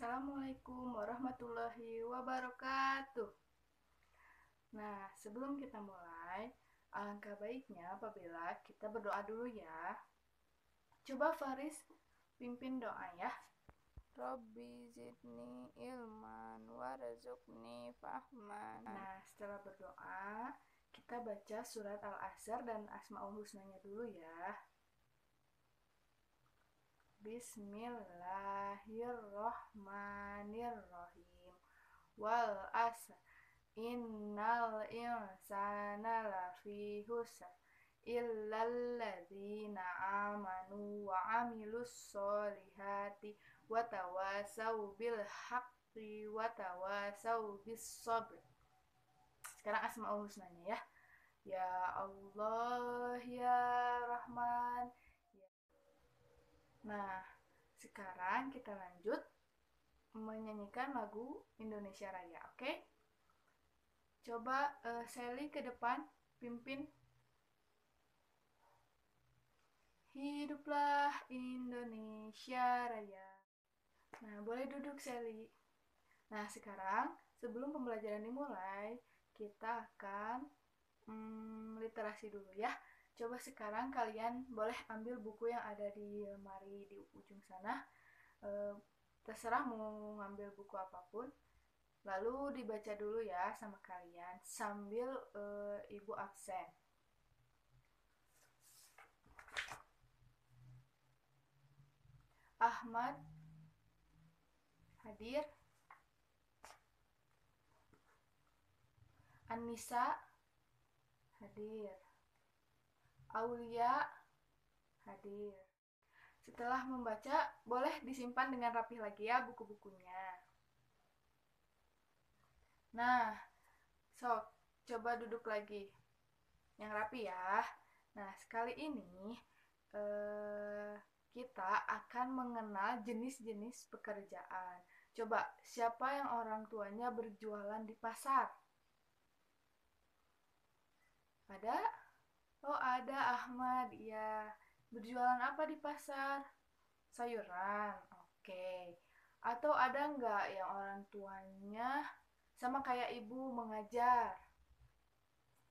Assalamualaikum warahmatullahi wabarakatuh. Nah, sebelum kita mulai, alangkah baiknya apabila kita berdoa dulu ya. Coba Faris pimpin doa ya. Rabbi zidni ilman warzuqni fahman. Nah, setelah berdoa, kita baca surat Al-Ahzab dan Asmaul Husnanya dulu ya. Bismillahirrohmanirrohim. Wal asr innal insana lafi husr illalladzina amanu wa amilus solihati wa tawasau bil haqqi wa tawasau bis sabr. Sekarang asmaul husnanya ya. Ya Allah, ya Rahman. Nah, sekarang kita lanjut menyanyikan lagu Indonesia Raya, oke? Coba Sally ke depan, pimpin. Hiduplah Indonesia Raya. Nah, boleh duduk Sally. Nah, sekarang sebelum pembelajaran dimulai, kita akan literasi dulu ya. Coba sekarang kalian boleh ambil buku yang ada di lemari di ujung sana. Terserah mau ngambil buku apapun. Lalu dibaca dulu ya sama kalian sambil ibu absen. Ahmad hadir. Anissa hadir. Aulia hadir. Setelah membaca, boleh disimpan dengan rapih lagi ya buku-bukunya. Nah, coba duduk lagi. Yang rapi ya. Nah, sekali ini kita akan mengenal jenis-jenis pekerjaan. Coba, siapa yang orang tuanya berjualan di pasar? Ada? Oh, ada Ahmad. Ya, berjualan apa di pasar? Sayuran. Oke. Atau ada nggak yang orang tuanya sama kayak ibu mengajar?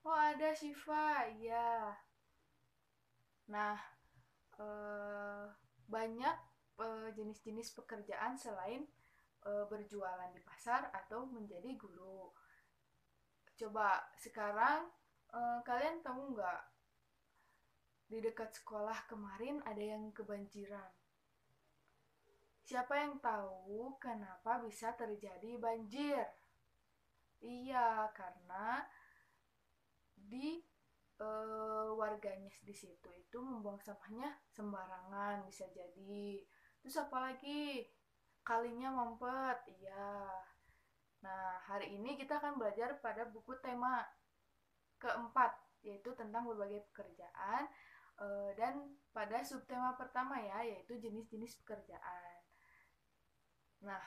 Oh, ada Syifa. Ya. Nah, banyak jenis-jenis pekerjaan selain berjualan di pasar atau menjadi guru. Coba sekarang kalian tahu nggak, di dekat sekolah kemarin ada yang kebanjiran. Siapa yang tahu kenapa bisa terjadi banjir? Iya, karena di warganya di situ itu membuang sampahnya sembarangan, bisa jadi. Terus apalagi kalinya mampet. Iya. Nah, hari ini kita akan belajar pada buku tema keempat, yaitu tentang berbagai pekerjaan, dan pada subtema pertama ya, yaitu jenis-jenis pekerjaan. Nah,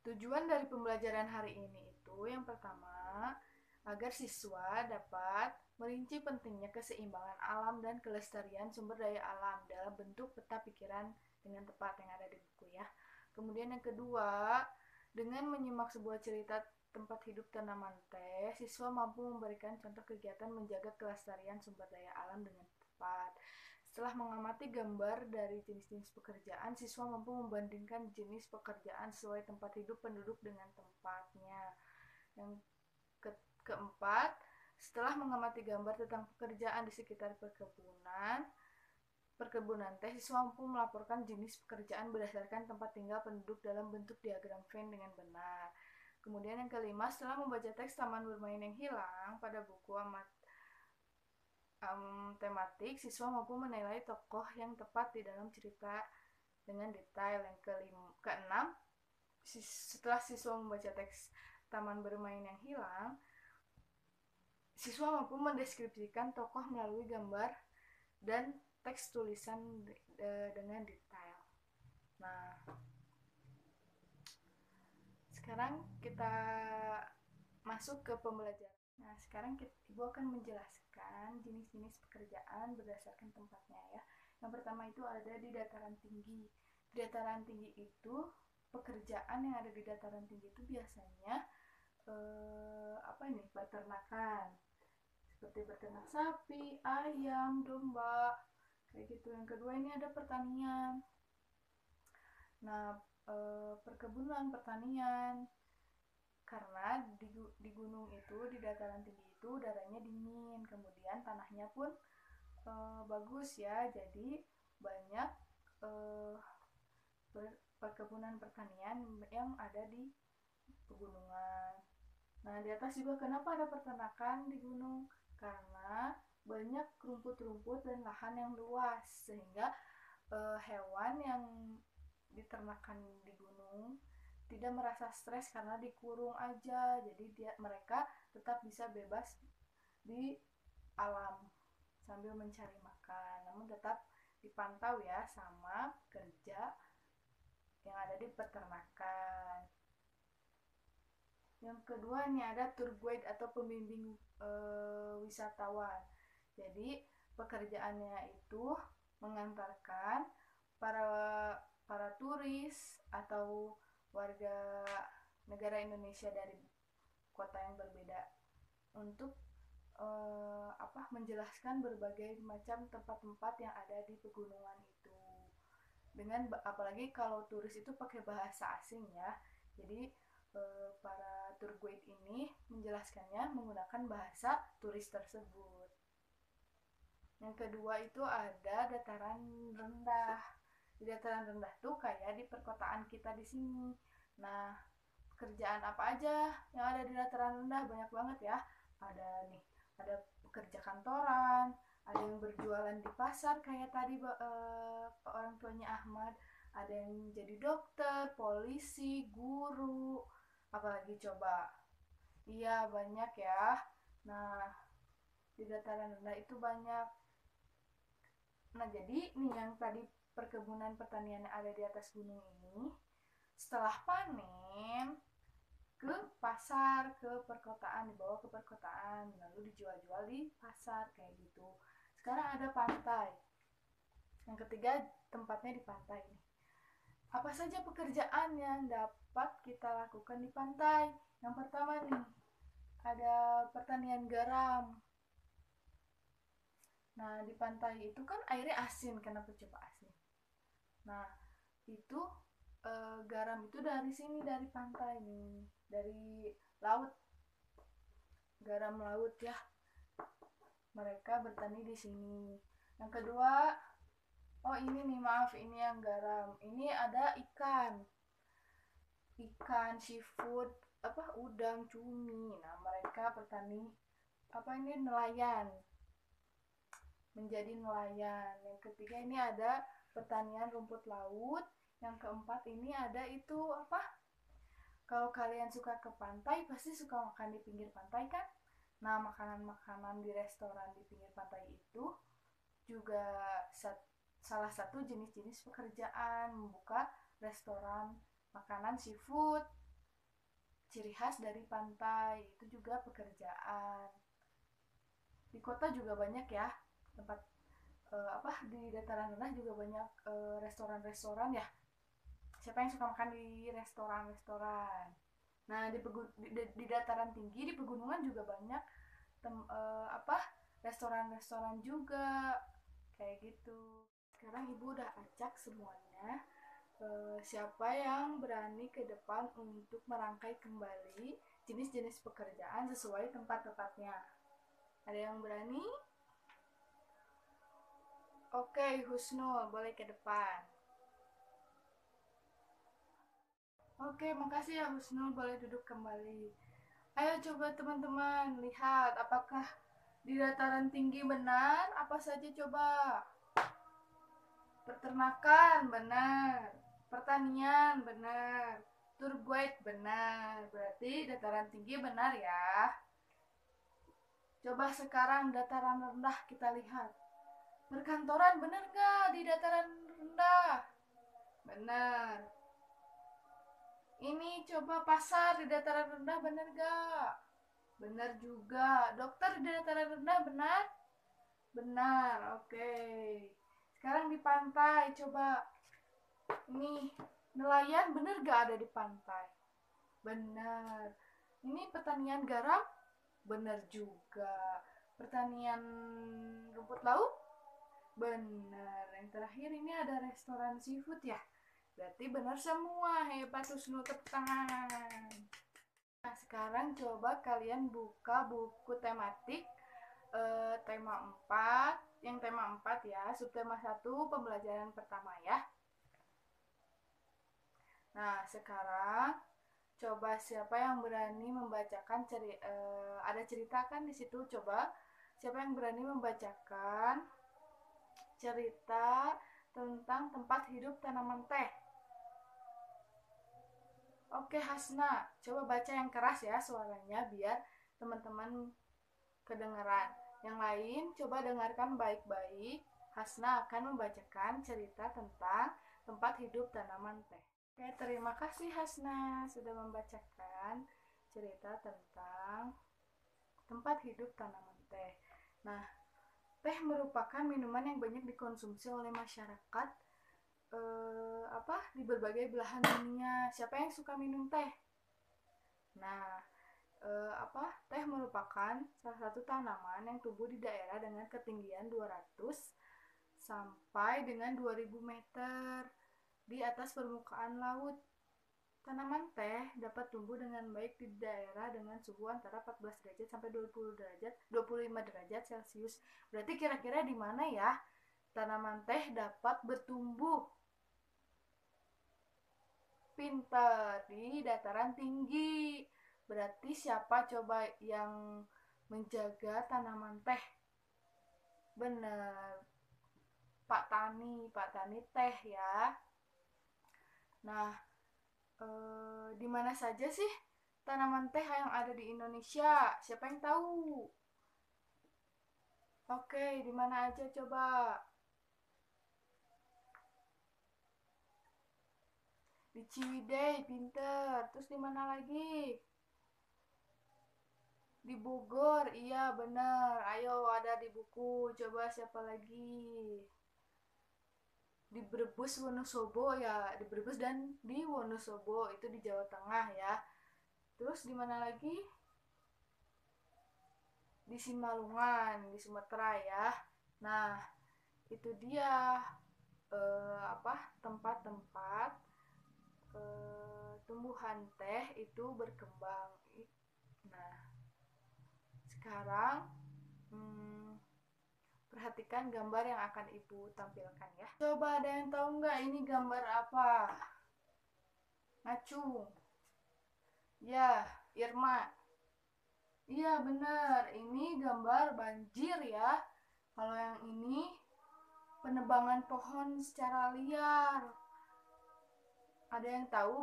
tujuan dari pembelajaran hari ini itu yang pertama, agar siswa dapat merinci pentingnya keseimbangan alam dan kelestarian sumber daya alam dalam bentuk peta pikiran dengan tepat yang ada di buku ya. Kemudian yang kedua, dengan menyimak sebuah cerita tempat hidup tanaman teh, siswa mampu memberikan contoh kegiatan menjaga kelestarian sumber daya alam dengan tepat. Setelah mengamati gambar dari jenis-jenis pekerjaan, siswa mampu membandingkan jenis pekerjaan sesuai tempat hidup penduduk dengan tempatnya. Yang keempat, setelah mengamati gambar tentang pekerjaan di sekitar perkebunan teh, siswa mampu melaporkan jenis pekerjaan berdasarkan tempat tinggal penduduk dalam bentuk diagram Venn dengan benar. Kemudian yang kelima, setelah membaca teks Taman Bermain yang Hilang pada buku tematik, siswa mampu menilai tokoh yang tepat di dalam cerita dengan detail. Yang keenam, setelah siswa membaca teks Taman Bermain yang Hilang, siswa mampu mendeskripsikan tokoh melalui gambar dan teks tulisan dengan detail. Nah, sekarang kita masuk ke pembelajaran. Nah, sekarang Ibu akan menjelaskan jenis-jenis pekerjaan berdasarkan tempatnya ya. Yang pertama itu ada di dataran tinggi. Di dataran tinggi itu, pekerjaan yang ada di dataran tinggi itu biasanya peternakan, seperti beternak sapi, ayam, domba, kayak gitu. Yang kedua ini ada pertanian. Nah, perkebunan, pertanian, karena di gunung itu, di dataran tinggi itu udaranya dingin, kemudian tanahnya pun bagus ya, jadi banyak perkebunan pertanian yang ada di pegunungan. Nah, di atas juga kenapa ada peternakan di gunung? Karena banyak rumput-rumput dan lahan yang luas, sehingga hewan yang diternakan di gunung tidak merasa stres karena dikurung aja. Jadi mereka tetap bisa bebas di alam sambil mencari makan, namun tetap dipantau ya sama kerja yang ada di peternakan. Yang kedua ini ada tour guide atau pembimbing wisatawan. Jadi pekerjaannya itu mengantarkan para turis atau warga negara Indonesia dari kota yang berbeda untuk menjelaskan berbagai macam tempat-tempat yang ada di pegunungan itu. Dengan apalagi kalau turis itu pakai bahasa asing ya. Jadi para tour guide ini menjelaskannya menggunakan bahasa turis tersebut. Yang kedua itu ada dataran rendah. Di dataran rendah tuh kayak di perkotaan kita di sini. Nah, pekerjaan apa aja yang ada di dataran rendah? Banyak banget ya. Ada pekerja kantoran, ada yang berjualan di pasar kayak tadi orang tuanya Ahmad, ada yang jadi dokter, polisi, guru, apalagi coba. Iya, banyak ya. Nah, di dataran rendah itu banyak. Nah, jadi nih yang tadi perkebunan pertanian yang ada di atas gunung ini, setelah panen ke pasar, ke perkotaan, dibawa ke perkotaan, lalu dijual-jual di pasar kayak gitu. Sekarang ada pantai. Yang ketiga, tempatnya di pantai nih. Apa saja pekerjaan yang dapat kita lakukan di pantai? Yang pertama nih, ada pertanian garam. Nah, di pantai itu kan airnya asin, kenapa coba asin? Nah, itu garam itu dari sini, dari pantai nih, dari laut, garam laut ya. Mereka bertani di sini. Yang kedua, oh ini nih, maaf, ini yang garam. Ini ada ikan seafood, udang, cumi. Nah, mereka bertani nelayan, menjadi nelayan. Yang ketiga ini ada pertanian rumput laut. Yang keempat ini ada itu kalau kalian suka ke pantai pasti suka makan di pinggir pantai kan? Nah, makanan-makanan di restoran di pinggir pantai itu juga salah satu jenis-jenis pekerjaan, membuka restoran makanan seafood ciri khas dari pantai, itu juga pekerjaan. Di kota juga banyak ya tempat di dataran rendah juga banyak restoran-restoran ya. Siapa yang suka makan di restoran-restoran? Nah, di dataran tinggi, di pegunungan juga banyak restoran-restoran juga kayak gitu. Sekarang ibu udah acak semuanya. Siapa yang berani ke depan untuk merangkai kembali jenis-jenis pekerjaan sesuai tempat-tempatnya? Ada yang berani? Oke, Husnul, boleh ke depan. Oke, makasih ya Husnul, boleh duduk kembali. Ayo coba teman-teman lihat apakah di dataran tinggi benar apa saja coba. Peternakan benar, pertanian benar, tour guide benar. Berarti dataran tinggi benar ya. Coba sekarang dataran rendah kita lihat. Perkantoran benar gak di dataran rendah? Benar. Ini coba pasar di dataran rendah benar gak? Benar juga. Dokter di dataran rendah benar? Benar, oke. Sekarang di pantai coba. Nih, nelayan bener gak ada di pantai? Bener. Ini pertanian garam? Bener juga. Pertanian rumput laut? Bener. Yang terakhir ini ada restoran seafood ya? Berarti benar semua. Hebat, Husnul, tepuk tangan. Nah, sekarang coba kalian buka buku tematik tema 4, yang tema 4 ya, subtema 1 pembelajaran pertama ya. Nah, sekarang coba siapa yang berani membacakan ada cerita kan di situ, coba siapa yang berani membacakan cerita tentang tempat hidup tanaman teh. Oke, Hasna, coba baca yang keras ya suaranya biar teman-teman kedengaran. Yang lain coba dengarkan baik-baik. Hasna akan membacakan cerita tentang tempat hidup tanaman teh. Oke, terima kasih Hasna sudah membacakan cerita tentang tempat hidup tanaman teh. Nah, teh merupakan minuman yang banyak dikonsumsi oleh masyarakat di berbagai belahan dunia. Siapa yang suka minum teh? Nah, teh merupakan salah satu tanaman yang tumbuh di daerah dengan ketinggian 200 sampai dengan 2000 meter di atas permukaan laut. Tanaman teh dapat tumbuh dengan baik di daerah dengan suhu antara 14 derajat sampai 25 derajat Celcius. Berarti kira-kira di mana ya tanaman teh dapat bertumbuh? Pintar, di dataran tinggi. Berarti siapa coba yang menjaga tanaman teh? Bener, Pak Tani teh ya. Nah, di mana saja sih tanaman teh yang ada di Indonesia? Siapa yang tahu? Oke, di mana aja coba? Di Ciwidey, pinter. Terus di mana lagi? Di Bogor, iya bener. Ayo, ada di buku. Coba siapa lagi? Di Brebes, Wonosobo ya. Di Brebes dan di Wonosobo, itu di Jawa Tengah ya. Terus di mana lagi? Di Simalungan, di Sumatera ya. Nah, itu dia tempat-tempat tumbuhan teh itu berkembang. Nah, sekarang perhatikan gambar yang akan ibu tampilkan ya. Coba ada yang tahu nggak ini gambar apa? Ngacung. Ya, Irma. Iya benar, ini gambar banjir ya. Kalau yang ini penebangan pohon secara liar. Ada yang tahu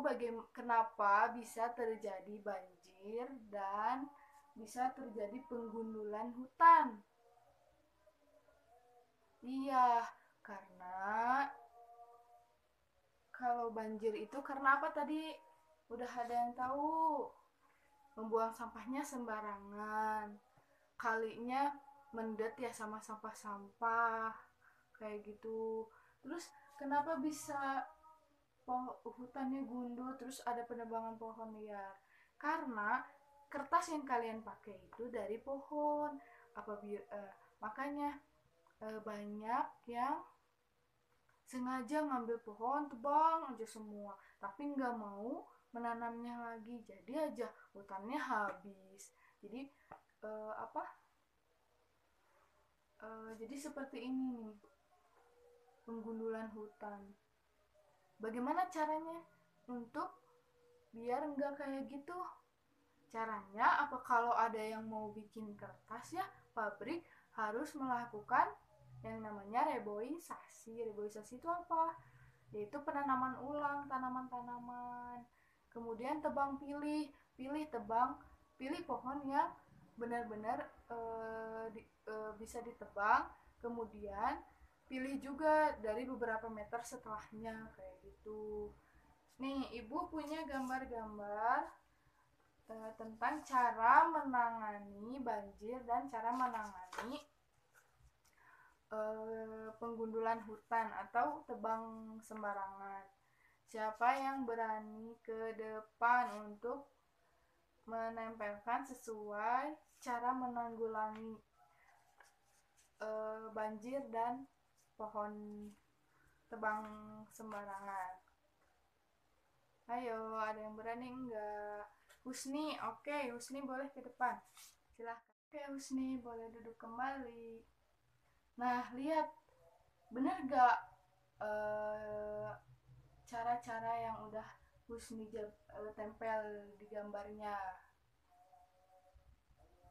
kenapa bisa terjadi banjir dan bisa terjadi penggundulan hutan? Iya, karena kalau banjir itu karena apa tadi? Udah ada yang tahu? Membuang sampahnya sembarangan. Kalinya mendet ya sama sampah-sampah kayak gitu. Terus kenapa bisa hutannya gundul terus ada penebangan pohon liar? Karena kertas yang kalian pakai itu dari pohon. Makanya banyak yang sengaja ngambil pohon tebang aja semua, tapi nggak mau menanamnya lagi, jadi aja hutannya habis. Jadi eh, apa jadi seperti ini nih, penggundulan hutan. Bagaimana caranya untuk biar nggak kayak gitu? Caranya apa, kalau ada yang mau bikin kertas ya, pabrik harus melakukan yang namanya reboisasi. Reboisasi itu apa? Yaitu penanaman ulang tanaman-tanaman. Kemudian tebang pilih, pilih pohon yang benar-benar bisa ditebang. Kemudian pilih juga dari beberapa meter setelahnya kayak gitu. Nih, ibu punya gambar-gambar tentang cara menangani banjir dan cara menangani penggundulan hutan atau tebang sembarangan. Siapa yang berani ke depan untuk menempelkan sesuai cara menanggulangi banjir dan pohon tebang sembarangan? Ayo, ada yang berani enggak? Husni, oke, Husni boleh ke depan. Silahkan. Oke, Husni boleh duduk kembali. Nah, lihat, bener gak cara-cara yang udah Husni tempel di gambarnya?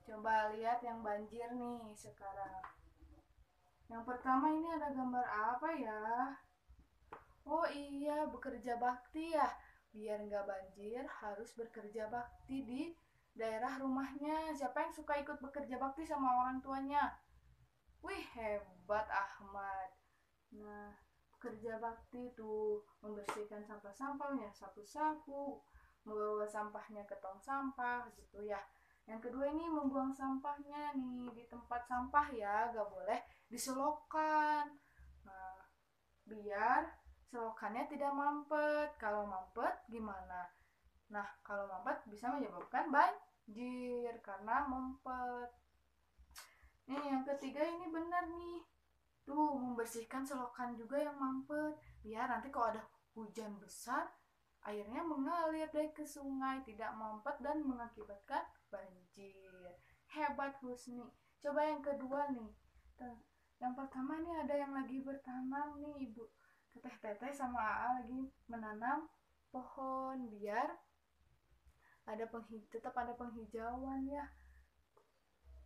Coba lihat yang banjir nih sekarang. Yang pertama ini ada gambar apa ya? Oh iya, bekerja bakti ya. Biar nggak banjir, harus bekerja bakti di daerah rumahnya. Siapa yang suka ikut bekerja bakti sama orang tuanya? Wih, hebat Ahmad. Nah, bekerja bakti itu membersihkan sampah-sampahnya, sapu-sapu, membawa sampahnya ke tong sampah gitu ya. Yang kedua ini membuang sampahnya nih di tempat sampah ya, gak boleh diselokan. Nah, biar selokannya tidak mampet. Kalau mampet gimana? Nah, kalau mampet bisa menyebabkan banjir karena mampet. Nih, yang ketiga ini benar nih. Tuh, membersihkan selokan juga yang mampet. Biar nanti kalau ada hujan besar, airnya mengalir deh ke sungai, tidak mampet dan mengakibatkan banjir. Hebat Husni. Coba yang kedua nih. Yang pertama nih ada yang lagi bertanam nih Ibu Teteh sama AA lagi menanam pohon biar tetap ada penghijauan ya.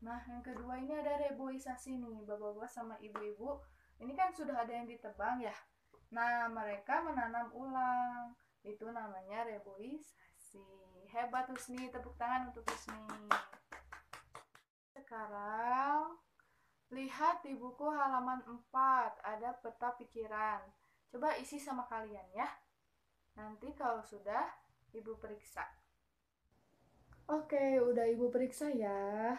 Nah, yang kedua ini ada reboisasi nih, bapak-bapak sama ibu-ibu. Ini kan sudah ada yang ditebang ya. Nah, mereka menanam ulang. Itu namanya reboisasi. Hebat Husni, tepuk tangan untuk Husni. Sekarang lihat di buku halaman 4, ada peta pikiran. Coba isi sama kalian ya. Nanti kalau sudah, Ibu periksa. Oke, udah Ibu periksa ya.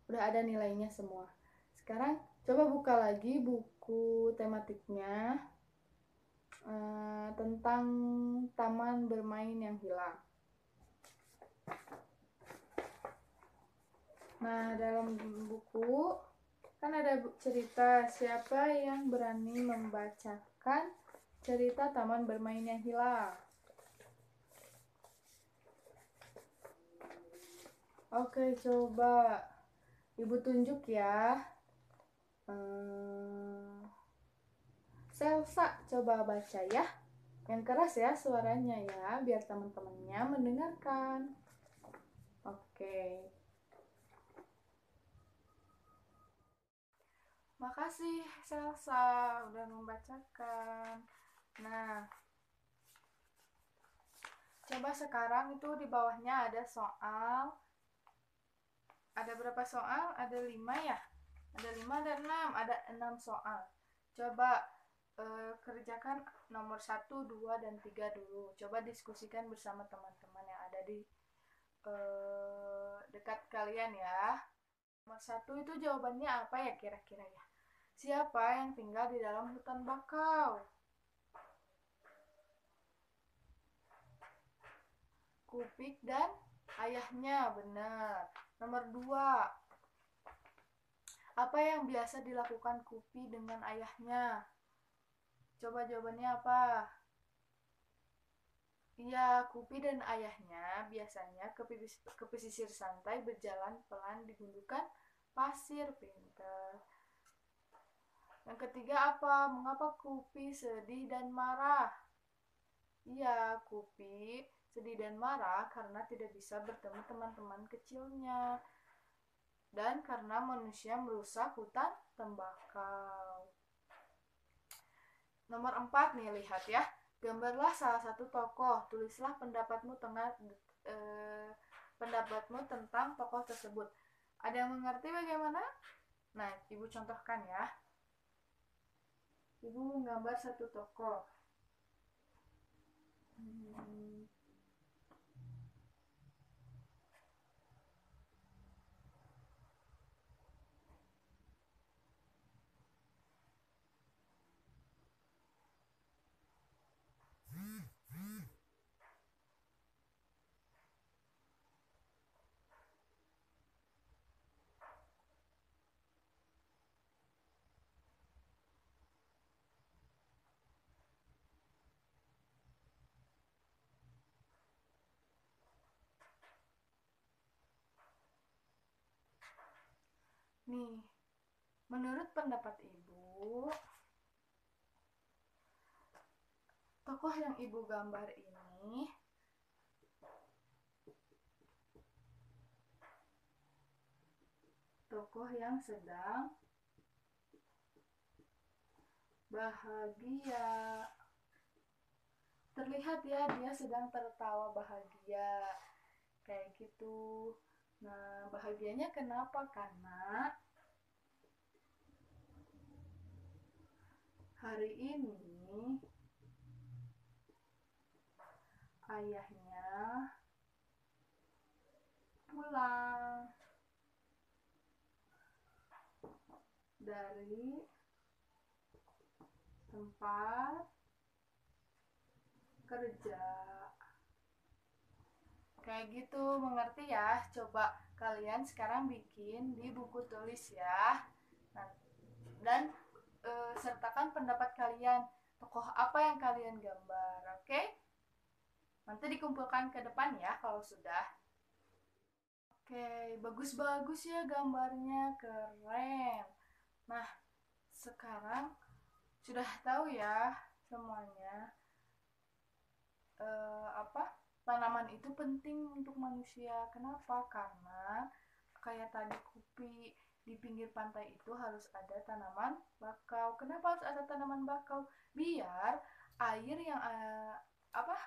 Udah ada nilainya semua. Sekarang coba buka lagi buku tematiknya tentang taman bermain yang hilang. Nah, dalam buku kan ada cerita. Siapa yang berani membacakan cerita taman bermain yang hilang? Oke, coba Ibu tunjuk ya. Selsa, coba baca ya. Yang keras ya suaranya ya, biar teman-temannya mendengarkan. Oke. Makasih Selsa udah membacakan. Nah, coba sekarang itu di bawahnya ada soal. Ada berapa soal? Ada 5 ya? Ada 5 dan 6. Ada 6 soal. Coba kerjakan nomor 1, 2, dan 3 dulu. Coba diskusikan bersama teman-teman yang ada di dekat kalian ya. Nomor 1 itu jawabannya apa ya kira-kira ya? Siapa yang tinggal di dalam hutan bakau? Kupik dan ayahnya, benar. Nomor 2, apa yang biasa dilakukan Kupi dengan ayahnya? Coba jawabannya apa? Iya, Kupi dan ayahnya biasanya ke pesisir santai berjalan pelan di gundukan pasir. Pintar. Yang ketiga apa? Mengapa Kupi sedih dan marah? Iya, Kupi sedih dan marah karena tidak bisa bertemu teman-teman kecilnya dan karena manusia merusak hutan tembakau. Nomor 4 nih, lihat ya. Gambarlah salah satu tokoh. Tulislah pendapatmu tentang tokoh tersebut. Ada yang mengerti bagaimana? Nah, Ibu contohkan ya. Ibu menggambar satu tokoh. Nih, menurut pendapat Ibu, tokoh yang Ibu gambar ini tokoh yang sedang bahagia. Terlihat ya, dia sedang tertawa bahagia. Kayak gitu. Nah, bahagianya kenapa? Karena hari ini ayahnya pulang dari tempat kerja. Kayak gitu, mengerti ya? Coba kalian sekarang bikin di buku tulis ya. Nah, dan sertakan pendapat kalian. Tokoh apa yang kalian gambar, oke? Nanti dikumpulkan ke depan ya kalau sudah. Oke, bagus-bagus ya gambarnya, keren. Nah, sekarang sudah tahu ya semuanya apa tanaman itu penting untuk manusia. Kenapa? Karena kayak tadi Kupi, di pinggir pantai itu harus ada tanaman bakau. Kenapa harus ada tanaman bakau? Biar air yang apa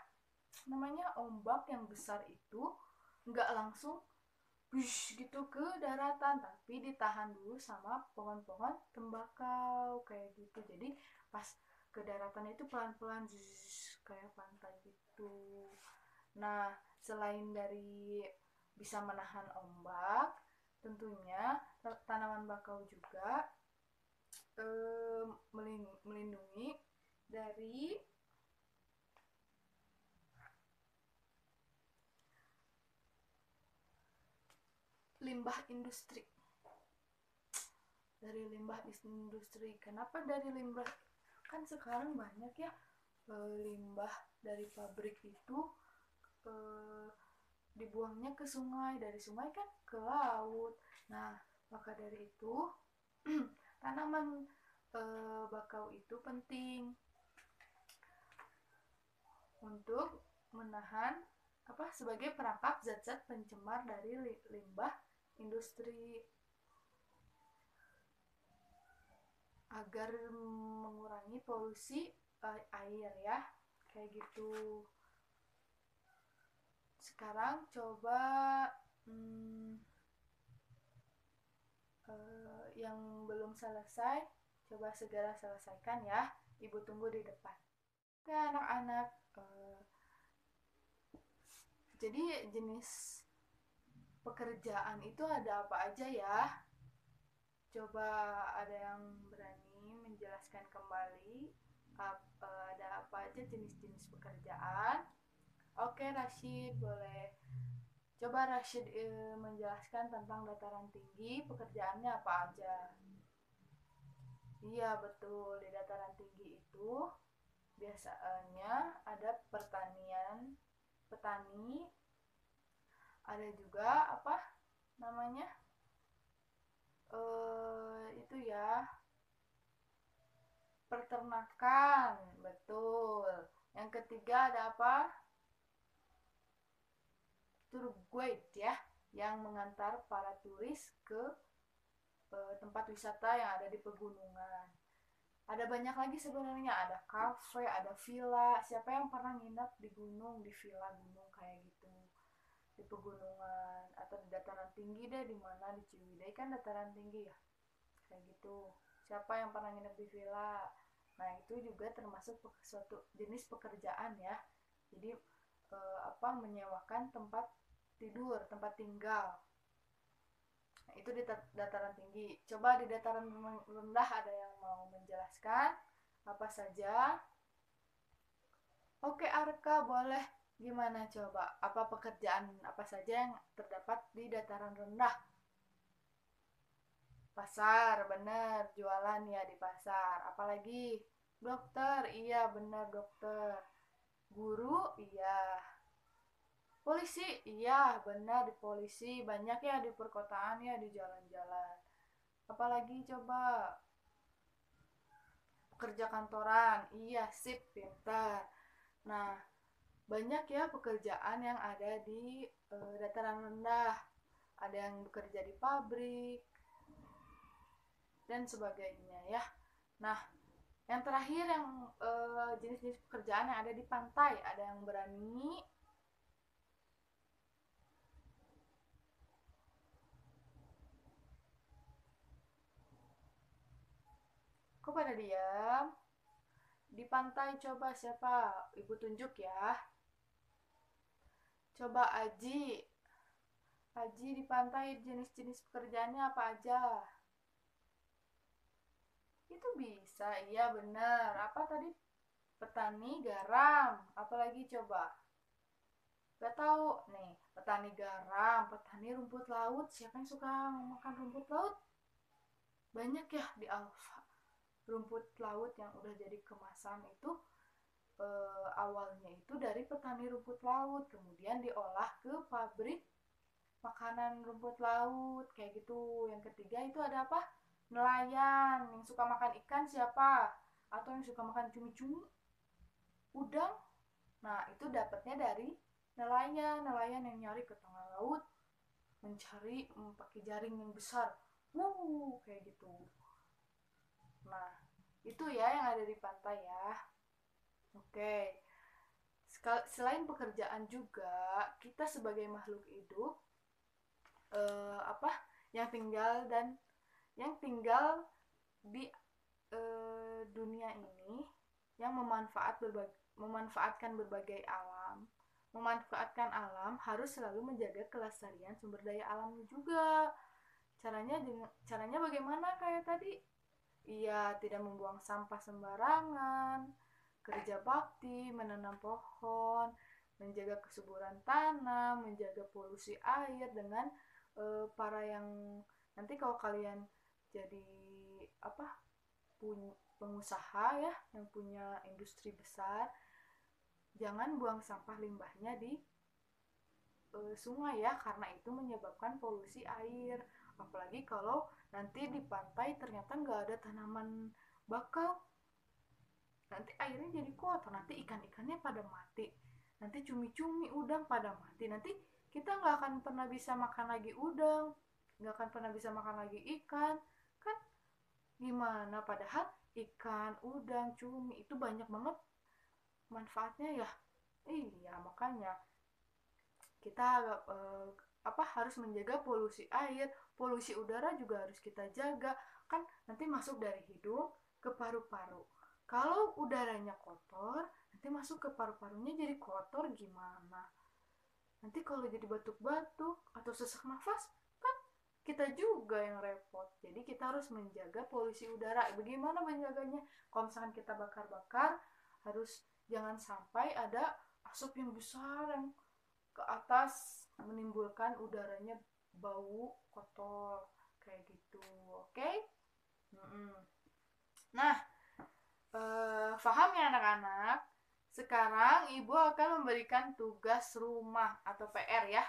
namanya ombak yang besar itu nggak langsung bush gitu ke daratan, tapi ditahan dulu sama pohon-pohon tembakau kayak gitu. Jadi pas ke daratan itu pelan-pelan kayak pantai gitu. Nah, selain dari bisa menahan ombak, tentunya tanaman bakau juga melindungi dari limbah industri. Dari limbah industri. Kenapa dari limbah? Kan sekarang banyak ya limbah dari pabrik itu dibuangnya ke sungai, dari sungai kan ke laut. Nah, maka dari itu tanaman bakau itu penting untuk menahan sebagai perangkap zat-zat pencemar dari limbah industri agar mengurangi polusi air ya, kayak gitu. Sekarang coba yang belum selesai coba segera selesaikan ya. Ibu tunggu di depan. Oke anak-anak, jadi jenis pekerjaan itu ada apa aja ya? Coba ada yang berani menjelaskan kembali ada apa aja jenis-jenis pekerjaan? Oke Rashid, boleh. Coba Rashid menjelaskan tentang dataran tinggi, pekerjaannya apa aja? Iya betul, di dataran tinggi itu biasanya ada pertanian, petani, ada juga apa namanya itu ya peternakan, betul. Yang ketiga ada apa? Tour guide ya, yang mengantar para turis ke tempat wisata yang ada di pegunungan. Ada banyak lagi sebenarnya, ada kafe, ada villa. Siapa yang pernah nginep di gunung, di villa gunung kayak gitu, di pegunungan atau di dataran tinggi deh, di mana di Ciwidey kan dataran tinggi ya, kayak gitu. Siapa yang pernah nginep di villa? Nah itu juga termasuk suatu jenis pekerjaan ya. Jadi menyewakan tempat tidur, tempat tinggal. Nah, itu di dataran tinggi. Coba di dataran rendah ada yang mau menjelaskan apa saja? Oke Arka, boleh. Gimana coba? Apa pekerjaan apa saja yang terdapat di dataran rendah? Pasar, bener. Jualan ya di pasar. Apalagi? Dokter, iya bener dokter. Guru, iya. Polisi, iya benar di polisi. Banyak ya di perkotaan ya, di jalan-jalan. Apalagi coba? Pekerja kantoran. Iya, sip, pintar. Nah, banyak ya pekerjaan yang ada di dataran rendah. Ada yang bekerja di pabrik dan sebagainya ya. Nah, yang terakhir yang jenis-jenis pekerjaan yang ada di pantai, ada yang berani. Kok pada diam? Di pantai coba siapa? Ibu tunjuk ya. Coba Aji. Aji di pantai jenis-jenis pekerjaannya apa aja? Itu bisa, iya benar. Apa tadi? Petani garam. Apalagi coba? Gak tahu nih. Petani garam, petani rumput laut. Siapa yang suka makan rumput laut? Banyak ya di Alfa. Rumput laut yang udah jadi kemasan itu awalnya itu dari petani rumput laut, kemudian diolah ke pabrik makanan rumput laut kayak gitu. Yang ketiga itu ada apa? Nelayan. Yang suka makan ikan siapa? Atau yang suka makan cumi-cumi, udang? Nah, itu dapatnya dari nelayan. Nelayan yang nyari ke tengah laut, mencari pakai jaring yang besar. Kayak gitu. Nah, itu ya yang ada di pantai ya. Oke. Selain pekerjaan juga, kita sebagai makhluk hidup apa yang tinggal di dunia ini, yang memanfaatkan berbagai alam, memanfaatkan alam, harus selalu menjaga kelestarian sumber daya alamnya juga. Caranya bagaimana kayak tadi? Iya, tidak membuang sampah sembarangan, kerja bakti, menanam pohon, menjaga kesuburan tanah, menjaga polusi air dengan para yang nanti kalau kalian jadi apa pengusaha ya, yang punya industri besar, jangan buang sampah limbahnya di sungai ya, karena itu menyebabkan polusi air. Apalagi kalau nanti di pantai ternyata nggak ada tanaman bakau, nanti airnya jadi kotor, nanti ikan-ikannya pada mati, nanti cumi-cumi udang pada mati, nanti kita nggak akan pernah bisa makan lagi udang, nggak akan pernah bisa makan lagi ikan kan. Gimana, padahal ikan, udang, cumi itu banyak banget manfaatnya ya. Iya, makanya kita harus menjaga polusi air, polusi udara juga harus kita jaga. Kan nanti masuk dari hidung ke paru-paru. Kalau udaranya kotor, nanti masuk ke paru-parunya jadi kotor, gimana? Nanti kalau jadi batuk-batuk atau sesak nafas, kan kita juga yang repot. Jadi kita harus menjaga polusi udara. Bagaimana menjaganya? Kalau misalkan kita bakar-bakar, harus jangan sampai ada asap yang besar yang ke atas menimbulkan udaranya bau kotor kayak gitu. Oke? Nah, paham ya anak-anak? Sekarang ibu akan memberikan tugas rumah atau PR ya.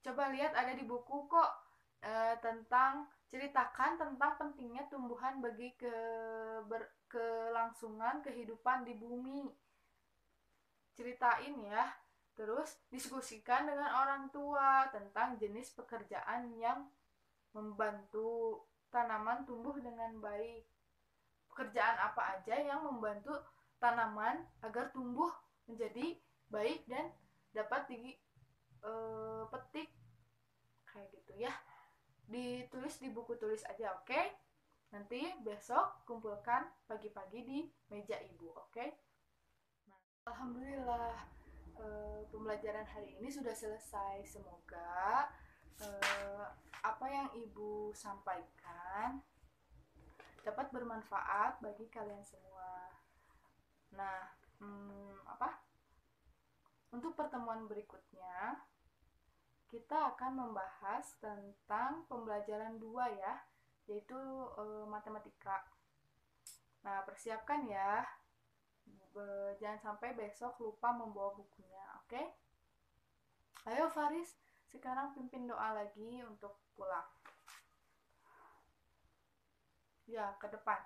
Coba lihat ada di buku kok, ceritakan tentang pentingnya tumbuhan bagi kelangsungan kehidupan di bumi. Ceritain ya. Terus diskusikan dengan orang tua tentang jenis pekerjaan yang membantu tanaman tumbuh dengan baik. Pekerjaan apa aja yang membantu tanaman agar tumbuh menjadi baik dan dapat dipetik kayak gitu ya. Ditulis di buku tulis aja, oke? Nanti besok kumpulkan pagi-pagi di meja ibu, oke? Nah, alhamdulillah pembelajaran hari ini sudah selesai. Semoga apa yang ibu sampaikan dapat bermanfaat bagi kalian semua. Nah, untuk pertemuan berikutnya kita akan membahas tentang pembelajaran 2 ya, yaitu matematika. Nah, persiapkan ya. Jangan sampai besok lupa membawa bukunya, oke? Ayo Faris, sekarang pimpin doa lagi untuk pulang. Ya, ke depan.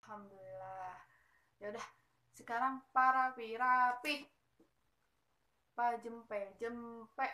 Alhamdulillah. Ya udah, sekarang para rapi. Pa jempe jempe.